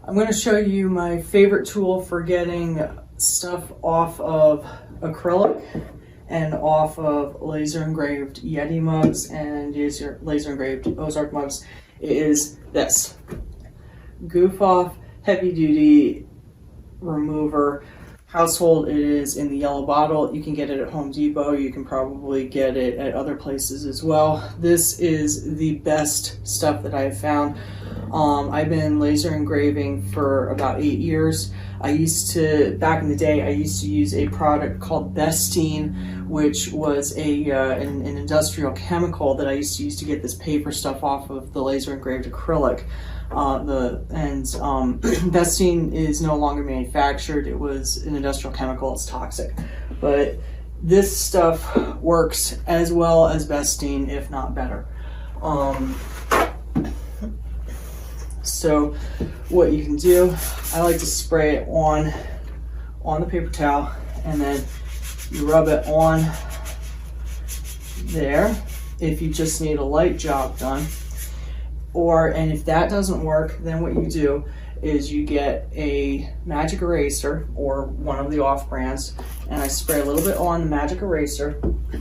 I'm going to show you my favorite tool for getting stuff off of acrylic and off of laser engraved Yeti mugs and laser engraved Ozark mugs. It is this Goof Off heavy duty remover. Household, it is in the yellow bottle. You can get it at Home Depot. You can probably get it at other places as well. This is the best stuff that I have found. I've been laser engraving for about 8 years. Back in the day, I used to use a product called Bestine, which was an industrial chemical that I used to use to get this paper stuff off of the laser engraved acrylic. Bestine is no longer manufactured. It was an industrial chemical. It's toxic, but this stuff works as well as Bestine, if not better. So what you can do, I like to spray it on the paper towel, and then you rub it on there if you just need a light job done. And if that doesn't work, then what you do is you get a magic eraser or one of the off brands, and I spray a little bit on the magic eraser.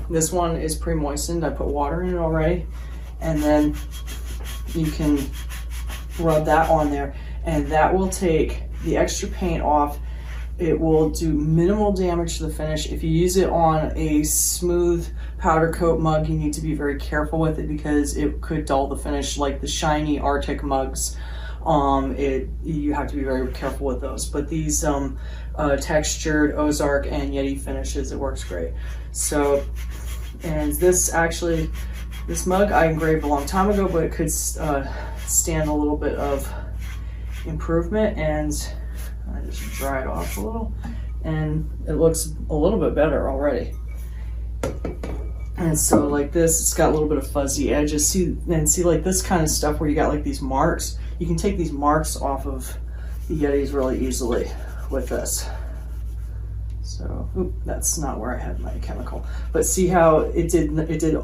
This one is pre-moistened. I put water in it already, and then you can rub that on there, and that will take the extra paint off. It will do minimal damage to the finish. If you use it on a smooth powder coat mug, you need to be very careful with it because it could dull the finish, like the shiny Arctic mugs. You have to be very careful with those. But these textured Ozark and Yeti finishes, it works great. So, and this mug I engraved a long time ago, but it could stand a little bit of improvement, and I just dry it off a little, and it looks a little bit better already. And so like this, it's got a little bit of fuzzy edges. See like this kind of stuff where you got like these marks, you can take these marks off of the Yetis really easily with this. So, that's not where I had my chemical. But see how it did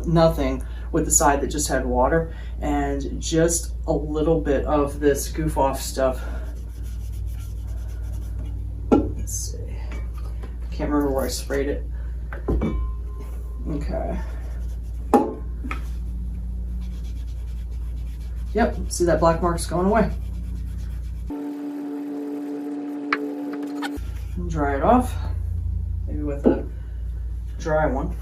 nothing with the side that just had water, and just a little bit of this Goof Off stuff. Let's see. I can't remember where I sprayed it. Okay. Yep, see that black mark's going away. And dry it off. Maybe with a dry one.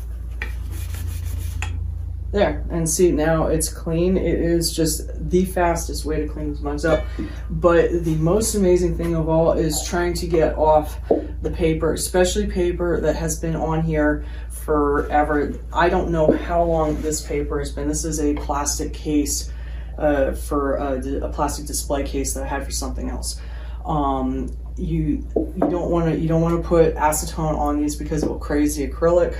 There, and see now it's clean. It is just the fastest way to clean these mugs up. But the most amazing thing of all is trying to get off the paper, especially paper that has been on here forever. I don't know how long this paper has been. This is a plastic case for a plastic display case that I had for something else. You don't want to put acetone on these because it will craze the acrylic.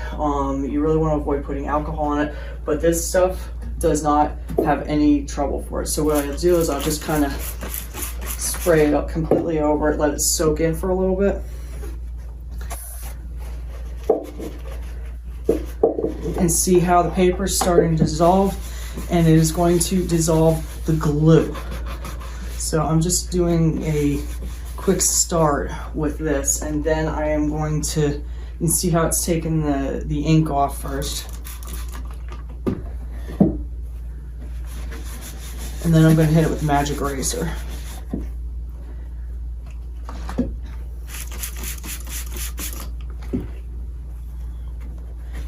You really want to avoid putting alcohol on it, but this stuff does not have any trouble for it. So what I'll do is I'll just kind of spray it up completely over it, let it soak in for a little bit, and see how the paper is starting to dissolve, and it is going to dissolve the glue. So I'm just doing a quick start with this, and then I am going to, you can see how it's taken the ink off first, and then I'm going to hit it with magic eraser.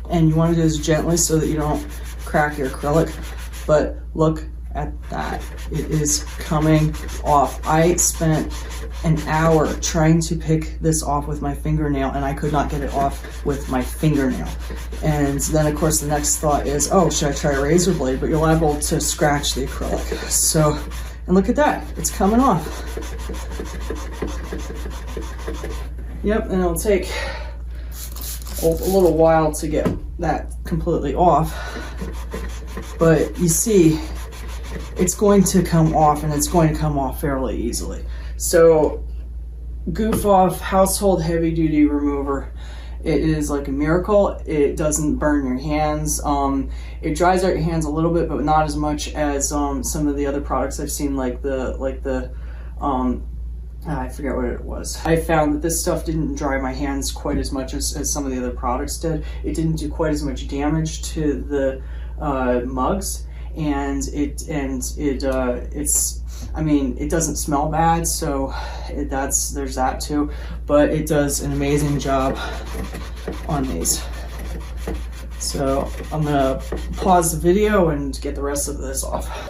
And you want to do this gently so that you don't crack your acrylic, but look at that, it is coming off. I spent an hour trying to pick this off with my fingernail, and I could not get it off with my fingernail. And then of course the next thought is, oh, should I try a razor blade? But you're liable to scratch the acrylic. So, and look at that, it's coming off. Yep, and it'll take a little while to get that completely off, but you see it's going to come off, and it's going to come off fairly easily. So Goof Off household heavy duty remover, it is like a miracle. It doesn't burn your hands. It dries out your hands a little bit, but not as much as some of the other products I've seen, like the I forget what it was. I found that this stuff didn't dry my hands quite as much as some of the other products did. It didn't do quite as much damage to the mugs, and it's, I mean, it doesn't smell bad, so there's that too, but it does an amazing job on these. So I'm gonna pause the video and get the rest of this off.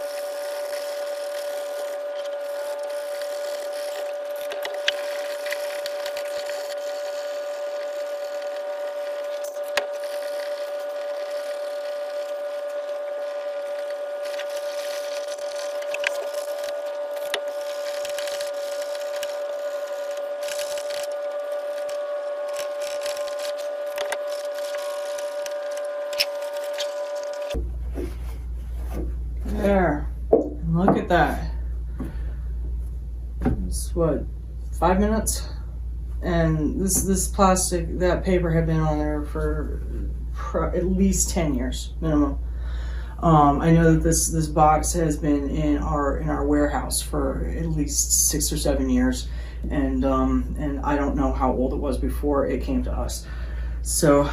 There, and look at that. It's what, 5 minutes? And this plastic, that paper had been on there for at least 10 years minimum. I know that this box has been in our warehouse for at least 6 or 7 years, and I don't know how old it was before it came to us. So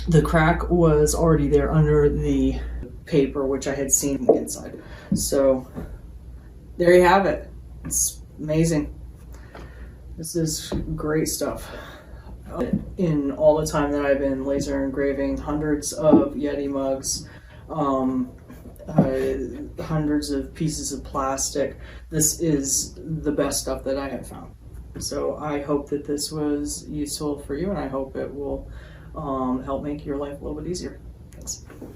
the crack was already there under the paper, which I had seen inside. So there you have it. It's amazing. This is great stuff. In all the time that I've been laser engraving hundreds of Yeti mugs, hundreds of pieces of plastic, this is the best stuff that I have found. So I hope that this was useful for you, and I hope it will help make your life a little bit easier.